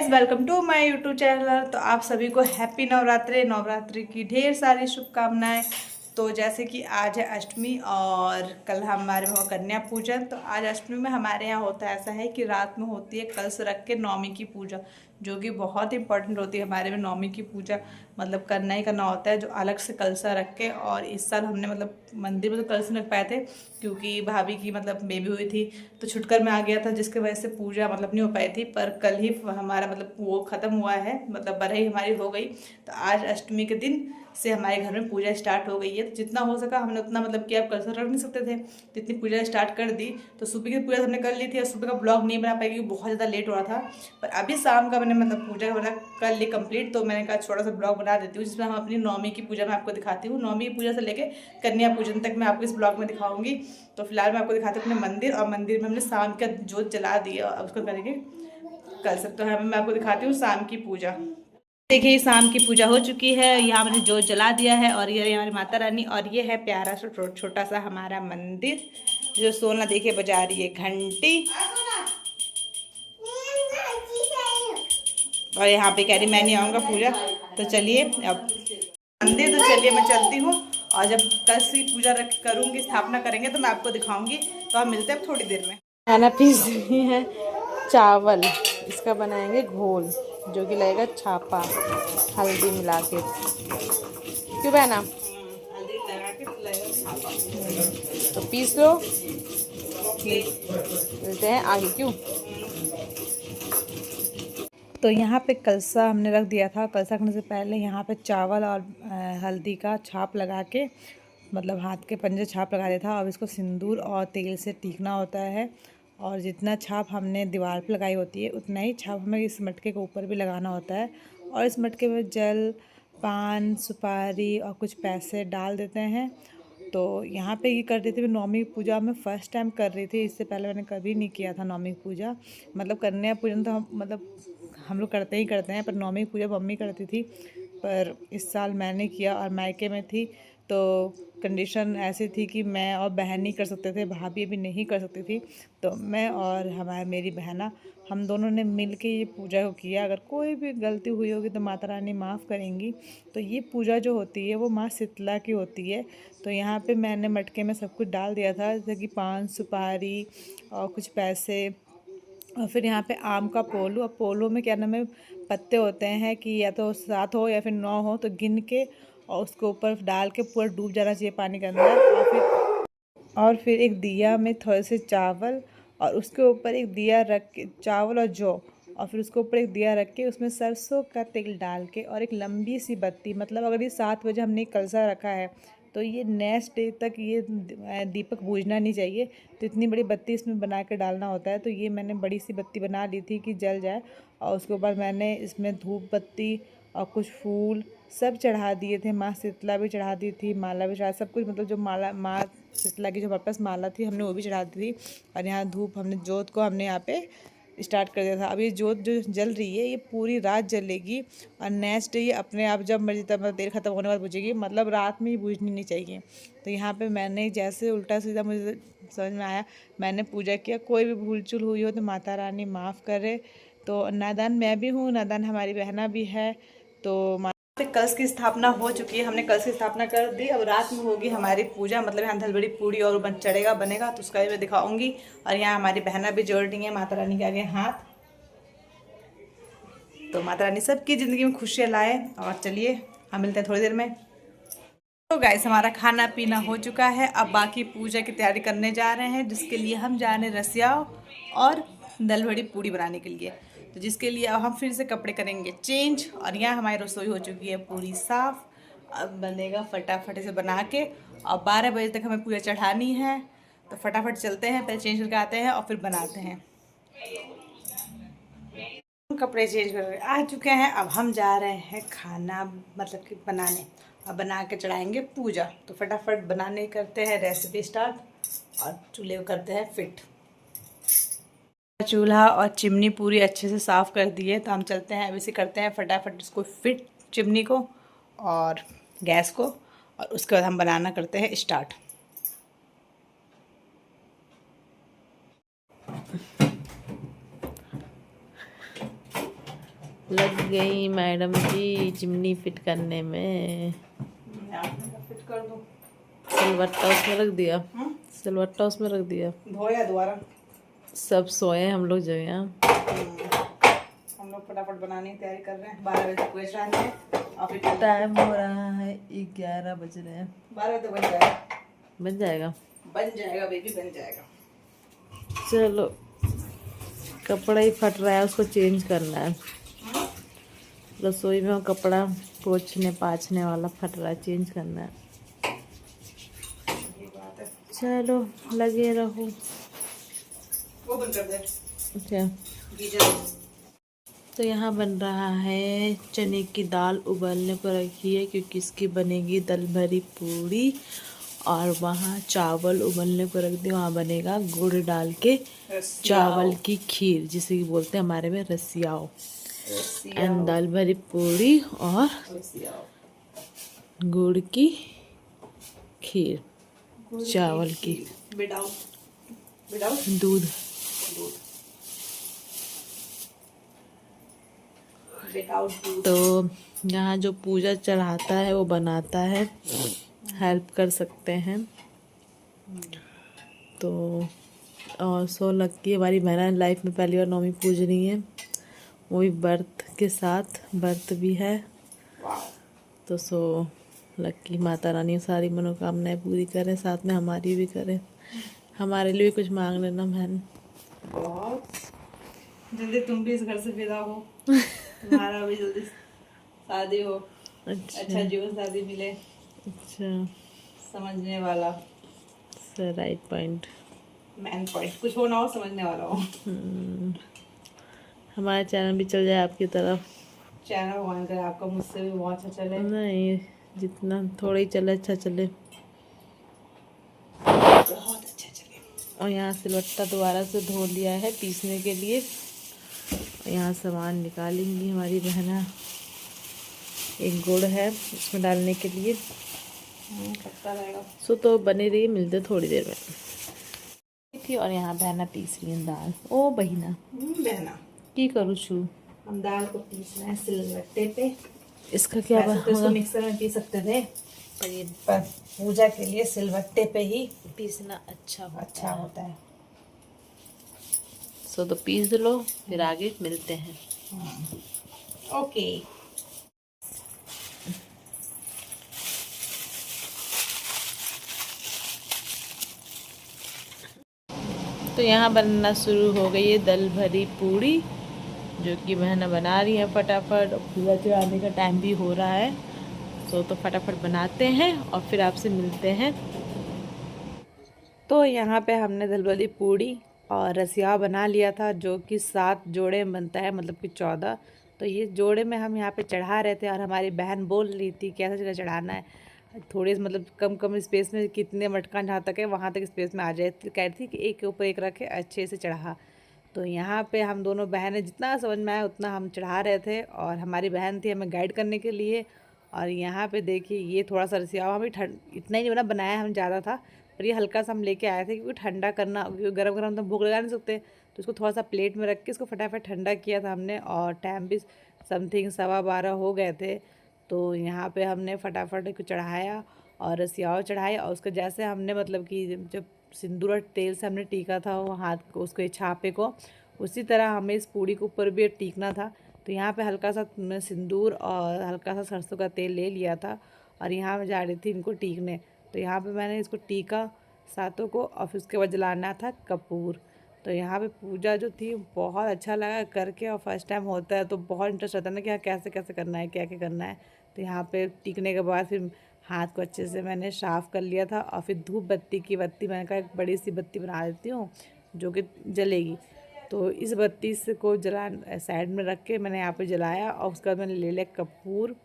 Welcome to my YouTube channel. तो आप सभी को हैप्पी नवरात्रि। नवरात्रि की ढेर सारी शुभकामनाएं। तो जैसे कि आज है अष्टमी और कल हमारे वहाँ कन्या पूजन। तो आज अष्टमी में हमारे यहाँ होता है ऐसा है कि रात में होती है कलश रख के नवमी की पूजा, जो कि बहुत इंपॉर्टेंट होती है हमारे में। नवमी की पूजा मतलब करना ही करना होता है, जो अलग से कलशा रख के। और इस साल हमने मतलब मंदिर में तो कलश नहीं रख पाए थे क्योंकि भाभी की मतलब बेबी हुई थी, तो छुटकर में आ गया था, जिसकी वजह से पूजा मतलब नहीं हो पाई थी। पर कल ही हमारा मतलब वो ख़त्म हुआ है, मतलब बरहई हमारी हो गई। तो आज अष्टमी के दिन से हमारे घर में पूजा स्टार्ट हो गई है। तो जितना हो सका हमने उतना मतलब कि आप कलशा रख नहीं सकते थे, जितनी पूजा स्टार्ट कर दी। तो सुबह की पूजा हमने कर ली थी और सुबह का ब्लॉग नहीं बना पाई क्योंकि बहुत ज़्यादा लेट हो रहा था। पर अभी शाम का मैंने मतलब पूजा वगैरह कर ली कंप्लीट। तो मैंने कहा छोटा सा ब्लॉग बना देती हूँ जिसमें हम अपनी नवमी की पूजा में आपको दिखाती हूँ। नवमी की पूजा से लेकर कन्या पूजन तक मैं आपको इस ब्लॉग में दिखाऊंगी। तो फिलहाल मैं आपको दिखाती हूँ अपने मंदिर, और मंदिर में हमने शाम का जोत जला दिया। अब उसको करेंगे कर सकते हैं। मैं आपको दिखाती हूँ शाम की पूजा। देखिए शाम की पूजा हो चुकी है, यहाँ मैंने जोत जला दिया है। और ये हमारी माता रानी, और ये है प्यारा सा छोटा सा हमारा मंदिर। जो सोना देखिए बजा रही है घंटी। और यहाँ पे कह रही मैं नहीं आऊँगा पूजा। तो चलिए अब मंदिर, तो चलिए मैं चलती हूँ। और जब कल से पूजा रख करूँगी, स्थापना करेंगे, तो मैं आपको दिखाऊंगी। तो हम मिलते हैं थोड़ी देर में। मैंने पीस दी है चावल, इसका बनाएंगे घोल जो कि लगेगा छापा हल्दी मिला के। क्यों बहना? हल्दी लगा के तो पीस लो, मिलते हैं आगे। क्यों? तो यहाँ पे कलसा हमने रख दिया था। कलसा रखने से पहले यहाँ पे चावल और हल्दी का छाप लगा के, मतलब हाथ के पंजे छाप लगा दिया था। अब इसको सिंदूर और तेल से टीकना होता है। और जितना छाप हमने दीवार पे लगाई होती है उतना ही छाप हमें इस मटके के ऊपर भी लगाना होता है। और इस मटके में जल, पान, सुपारी और कुछ पैसे डाल देते हैं। तो यहाँ पे ये कर रही थी मैं नवमी पूजा में फ़र्स्ट टाइम कर रही थी। इससे पहले मैंने कभी नहीं किया था नवमी पूजा। मतलब कन्या पूजन तो हम लोग करते हैं, पर नवमी पूजा मम्मी करती थी। पर इस साल मैंने किया और मायके में थी, तो कंडीशन ऐसी थी कि मैं और बहन नहीं कर सकते थे, भाभी भी नहीं कर सकती थी। तो मैं और मेरी बहना, हम दोनों ने मिल के ये पूजा को किया। अगर कोई भी गलती हुई होगी तो माता रानी माफ़ करेंगी। तो ये पूजा जो होती है वो माँ शीतला की होती है। तो यहाँ पे मैंने मटके में सब कुछ डाल दिया था, जैसे कि पान, सुपारी और कुछ पैसे। और फिर यहाँ पे आम का पोलो, अब पोलो में क्या नाम है, पत्ते होते हैं कि या तो 7 हो या फिर 9 हो, तो गिन के और उसके ऊपर डाल के पूरा डूब जाना चाहिए पानी के अंदर। और फिर एक दिया में थोड़े से चावल, और उसके ऊपर एक दिया रख के, चावल और जौ, और फिर उसके ऊपर एक दिया रख के उसमें सरसों का तेल डाल के, और एक लंबी सी बत्ती, मतलब अगर ये 7 बजे हमने कलसा रखा है तो ये नेक्स्ट डे तक ये दीपक बुझना नहीं चाहिए। तो इतनी बड़ी बत्ती इसमें बना के डालना होता है। तो ये मैंने बड़ी सी बत्ती बना ली थी कि जल जाए। और उसके बाद मैंने इसमें धूप बत्ती और कुछ फूल सब चढ़ा दिए थे। माँ शीतला भी चढ़ा दी थी, माला भी चढ़ा, सब कुछ मतलब जो माला माँ शीतला की जो हमारे पास माला थी हमने वो भी चढ़ा दी थी। और यहाँ धूप हमने जोत को हमने यहाँ पे स्टार्ट कर दिया था। अब ये जोत जो जल रही है ये पूरी रात जलेगी, और नेक्स्ट डे ये अपने आप जब मर्जी तब देर ख़त्म होने के बाद बुझेगी, मतलब रात में ही बुझनी नहीं चाहिए। तो यहाँ पे मैंने जैसे उल्टा सीधा मुझे समझ में आया मैंने पूजा किया। कोई भी भूल चूल हुई हो तो माता रानी माफ़ करे। तो नादान मैं भी हूँ, नादान हमारी बहना भी है। तो पे कलश की स्थापना हो चुकी है, हमने कलश की स्थापना कर दी। अब रात में होगी हमारी पूजा, मतलब यहाँ धलबड़ी पूड़ी और चढ़ेगा बनेगा, तो उसका भी मैं दिखाऊंगी। और यहाँ हमारी बहना भी जोड़ रही है माता रानी के आगे हाथ। तो माता रानी सबकी ज़िंदगी में खुशियाँ लाए। और चलिए हम मिलते हैं थोड़ी देर में। तो गाइस हमारा खाना पीना हो चुका है, अब बाकी पूजा की तैयारी करने जा रहे हैं, जिसके लिए हम जा रहे हैं रसिया और दाल बड़ी पूड़ी बनाने के लिए। तो जिसके लिए अब हम फिर से कपड़े करेंगे चेंज। और यहाँ हमारी रसोई हो चुकी है पूरी साफ़। अब बनेगा फटाफट से बना के, और 12 बजे तक हमें पूजा चढ़ानी है। तो फटाफट चलते हैं, पहले चेंज करके आते हैं और फिर बनाते हैं। कपड़े चेंज कर आ चुके हैं, अब हम जा रहे हैं खाना मतलब कि बनाने। अब बना के चढ़ाएंगे पूजा। तो फटाफट बनाने करते हैं रेसिपी स्टार्ट, और चूल्हे को करते हैं फिट। चूल्हा और चिमनी पूरी अच्छे से साफ़ कर दिए। तो हम चलते हैं अभी से करते हैं फटाफट इसको फिट, चिमनी को और गैस को। और उसके बाद हम बनाना करते हैं स्टार्ट। लग गई मैडम जी चिमनी फिट करने में। फिट कर दूं। सिलवट्टा उसमें रख दिया, सिलवट्टा उसमें रख दिया। धोया दोबारा। सब सोए हम लोग जो यहाँ। हम लोग फटाफट बनाने की तैयारी कर रहे हैं। 12 बजे तक क्वेश्चन है और फिर टाइम हो रहा है 11 बज रहे हैं। 12 बजे तक बन जाएगा। बन जाएगा, बन जाएगा बेबी, बन जाएगा। चलो कपड़ा ही फट रहा है, उसको चेंज करना है। रसोई में वो कपड़ा पोंछने पाछने वाला फट रहा है, चेंज करना है। ये बात है। चलो लगे रहो। वो बंद कर दे। क्या? गीजर। तो यहाँ बन रहा है चने की दाल, उबलने पर रखी है क्योंकि इसकी बनेगी दल भरी पूड़ी। और वहाँ चावल उबलने पर रख दी, वहाँ बनेगा गुड़ डाल के चावल की खीर, जिसे कि बोलते हैं हमारे में रसियाओ। एंड दाल भरी पूड़ी और गुड़ की खीर, चावल की, दूध। तो यहाँ जो पूजा चढ़ाता है वो बनाता है, हेल्प कर सकते हैं। तो और सो लक्की हमारी बहना लाइफ में पहली बार नौमी पूज रही है, वो भी व्रत के साथ, व्रत भी है। तो सो लक्की माता रानी सारी मनोकामनाएं पूरी करें, साथ में हमारी भी करें। हमारे लिए भी कुछ मांग लेना बहन। बहुत जल्दी तुम भी इस घर से विदा हो, तुम्हारा भी जल्दी शादी हो, अच्छा जीवन साथी मिले, अच्छा समझने वाला, राइट पॉइंट, मैन पॉइंट, कुछ हो ना हो समझने वाला हो। हमारा चैनल भी चल जाए आपकी तरफ। चैनल भगवान करे आपका मुझसे भी बहुत अच्छा चले। नहीं, जितना थोड़ा ही चले अच्छा चले, बहुत अच्छा चले। और यहाँ सिलवट्टा दोबारा से धो लिया है पीसने के लिए। यहाँ सामान निकालेंगी हमारी बहना। एक गुड़ है इसमें डालने के लिए। पकता रहेगा। सो तो बने रही, मिलते थोड़ी देर में थी। और यहाँ बहना पीस रही है दाल। ओ बहिना बहना की करूँ छू, हम दाल को पीसना है सिलबट्टे पे। इसका क्या तो इसको मिक्सर में पीस सकते थे, पर पूजा के लिए सिलबट्टे पे ही पीसना अच्छा होता है। सो तो पीस लो, फिर आगे मिलते हैं। ओके। तो यहाँ बनना शुरू हो गई है दल भरी पूड़ी, जो कि बहना बना रही है फटाफट। पूजा चढ़ाने का टाइम भी हो रहा है, तो फटाफट बनाते हैं और फिर आपसे मिलते हैं। तो यहाँ पे हमने दल भरी पूड़ी और रसिया बना लिया था, जो कि 7 जोड़े में बनता है, मतलब कि 14। तो ये जोड़े में हम यहाँ पे चढ़ा रहे थे और हमारी बहन बोल रही थी कैसे जगह चढ़ाना है, थोड़ी मतलब कम कम स्पेस में, कितने मटका जहाँ तक है वहाँ तक स्पेस में आ जाए। तो कह रही थी कि एक के ऊपर एक रखे, अच्छे से चढ़ा। तो यहाँ पे हम दोनों बहनें जितना समझ में आया उतना हम चढ़ा रहे थे, और हमारी बहन थी हमें गाइड करने के लिए। और यहाँ पे देखिए ये थोड़ा सा रसिया हमें इतना ही नहीं बनाया, हम ज़्यादा था, पर ये हल्का सा हम लेके आए थे क्योंकि ठंडा करना, क्योंकि गरम गरम तो भूख लगा नहीं सकते। तो इसको थोड़ा सा प्लेट में रख के इसको फटाफट ठंडा किया था हमने, और टाइम भी समथिंग 12:15 हो गए थे। तो यहाँ पे हमने फटाफट इसको चढ़ाया और रसियाओ चढ़ाई, और उसको जैसे हमने मतलब कि जब सिंदूर और तेल से हमने टीका था वो हाथ को, उसको छापे को, उसी तरह हमें इस पूड़ी के ऊपर भी टीकना था। तो यहाँ पे हल्का सा सिंदूर और हल्का सा सरसों का तेल ले लिया था, और यहाँ मैं जा रही थी इनको टीकने। तो यहाँ पे मैंने इसको टीका सातों को, और फिर उसके बाद जलाना था कपूर। तो यहाँ पे पूजा जो थी बहुत अच्छा लगा करके, और फर्स्ट टाइम होता है तो बहुत इंटरेस्ट रहता है ना कि हाँ कैसे कैसे करना है, क्या क्या करना है। तो यहाँ पे टीकने के बाद फिर हाथ को अच्छे से मैंने साफ़ कर लिया था, और फिर धूप बत्ती की बत्ती मैंने कहा एक बड़ी सी बत्ती बना देती हूँ जो कि जलेगी। तो इस बत्ती से को जला साइड में रख के मैंने यहाँ पे जलाया, और उसके बाद मैंने ले लिया कपूर।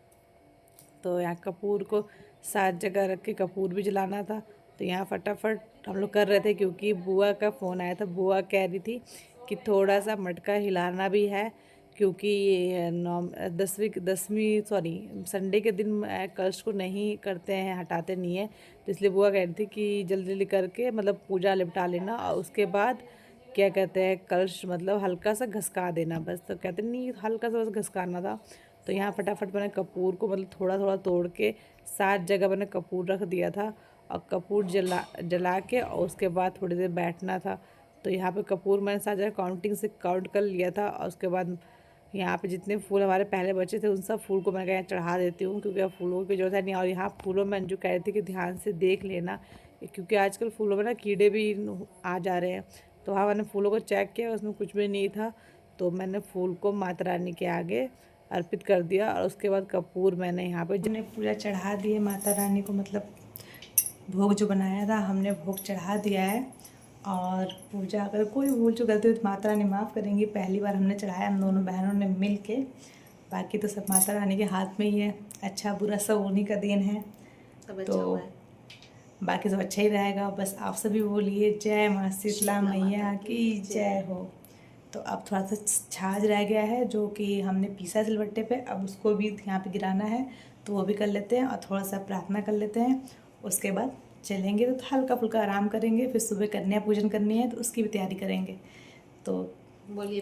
तो यहाँ कपूर को 7 जगह रख के कपूर भी जलाना था। तो यहाँ फटाफट हम लोग कर रहे थे, क्योंकि बुआ का फ़ोन आया था। बुआ कह रही थी कि थोड़ा सा मटका हिलाना भी है, क्योंकि दसवीं संडे के दिन कलश को नहीं करते हैं, हटाते नहीं है। तो इसलिए बुआ कह रही थी कि जल्दी जल्दी करके मतलब पूजा निपटा लेना, और उसके बाद क्या कहते हैं कलश मतलब हल्का सा घसका देना बस। तो कहते नहीं हल्का सा बस घसकाना था। तो यहाँ फटाफट मैंने कपूर को मतलब थोड़ा थोड़ा तोड़ के 7 जगह मैंने कपूर रख दिया था और कपूर जला के और उसके बाद थोड़ी देर बैठना था। तो यहाँ पे कपूर मैंने 7 जगह काउंटिंग से काउंट कर लिया था और उसके बाद यहाँ पे जितने फूल हमारे पहले बचे थे उन सब फूल को मैं यहाँ चढ़ा देती हूँ, क्योंकि अब फूलों की जरूरत है नहीं। और यहाँ फूलों में अंजू कह रही थी कि ध्यान से देख लेना, क्योंकि आजकल फूलों में ना कीड़े भी आ जा रहे हैं। तो वहाँ मैंने फूलों को चेक किया, उसमें कुछ भी नहीं था। तो मैंने फूल को माता रानी के आगे अर्पित कर दिया और उसके बाद कपूर मैंने यहाँ पे हमने पूजा चढ़ा दिए माता रानी को, मतलब भोग जो बनाया था हमने भोग चढ़ा दिया है। और पूजा अगर कोई भूल चूक गलती हुई तो माता रानी माफ़ करेंगी। पहली बार हमने चढ़ाया हम दोनों बहनों ने मिल के, बाकी तो सब माता रानी के हाथ में ही है। अच्छा बुरा सब उन्हीं का देन है, तो बाकी सब अच्छा ही रहेगा। बस आप सभी बोलिए जय माँ शीतला मैया की जय हो। तो अब थोड़ा सा छाछ रह गया है जो कि हमने पीसा सिलबट्टे पे, अब उसको भी यहाँ पे गिराना है, तो वो भी कर लेते हैं और थोड़ा सा प्रार्थना कर लेते हैं। उसके बाद चलेंगे तो हल्का फुल्का आराम करेंगे, फिर सुबह कन्या पूजन करनी है तो उसकी भी तैयारी करेंगे। तो बोलिए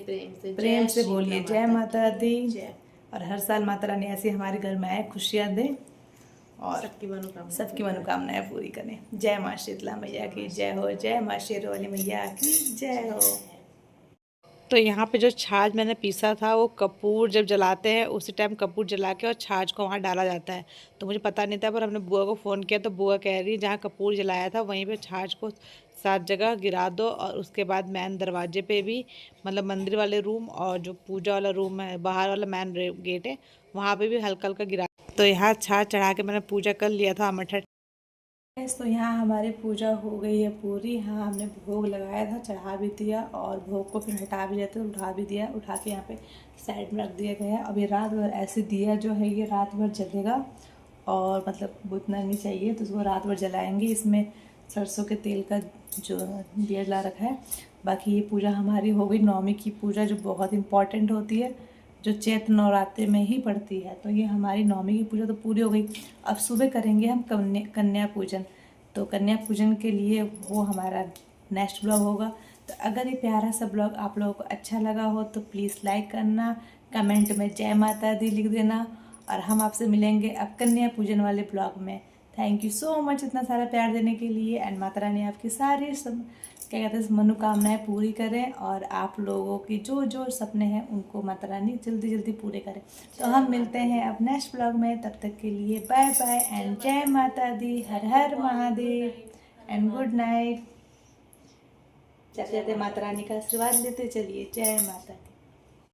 प्रेम से बोलिए जय माता दी। और हर साल माता रानी ऐसे हमारे घर में आए, खुशियाँ दें और सबकी मनोकामनाएं पूरी करें। जय माँ शीतला मैया की जय हो, जय माँ शेर वाली मैया की जय हो। तो यहाँ पे जो छाछ मैंने पीसा था वो कपूर जब जलाते हैं उसी टाइम कपूर जला के और छाछ को वहाँ डाला जाता है। तो मुझे पता नहीं था, पर हमने बुआ को फ़ोन किया तो बुआ कह रही जहाँ कपूर जलाया था वहीं पे छाछ को 7 जगह गिरा दो और उसके बाद मैन दरवाजे पे भी मतलब मंदिर वाले रूम और जो पूजा वाला रूम है बाहर वाला मैन गेट है वहाँ पे भी हल्का हल्का गिरा। तो यहाँ छाछ चढ़ा के मैंने पूजा कर लिया था मठा। तो यहाँ हमारी पूजा हो गई है पूरी। हाँ हमने भोग लगाया था, चढ़ा भी दिया और भोग को फिर हटा भी जाते उठा भी दिया, उठा के यहाँ पे साइड में रख दिया गया है। अभी रात भर ऐसे दिया जो है ये रात भर जलेगा और मतलब बुझना नहीं चाहिए, तो उसको रात भर जलाएंगे। इसमें सरसों के तेल का जो दिया जला रखा है। बाकी ये पूजा हमारी हो गई नवमी की पूजा, जो बहुत इम्पॉर्टेंट होती है, जो चैत्र नवरात्रि में ही पड़ती है। तो ये हमारी नवमी की पूजा तो पूरी हो गई। अब सुबह करेंगे हम कन्या पूजन। तो कन्या पूजन के लिए वो हमारा नेक्स्ट ब्लॉग होगा। तो अगर ये प्यारा सा ब्लॉग आप लोगों को अच्छा लगा हो तो प्लीज़ लाइक करना, कमेंट में जय माता दी लिख देना और हम आपसे मिलेंगे अब कन्या पूजन वाले ब्लॉग में। थैंक यू सो मच इतना सारा प्यार देने के लिए। एंड माता रानी आपकी सारी सब क्या कहते हैं मनोकामनाएं पूरी करें और आप लोगों की जो जो सपने हैं उनको माता रानी जल्दी जल्दी पूरे करें। तो हम मिलते हैं अब नेक्स्ट ब्लॉग में, तब तक के लिए बाय बाय एंड जय माता दी, हर हर महादेव एंड गुड नाइट। जाते जाते माता रानी का आशीर्वाद लेते चलिए, जय माता दी।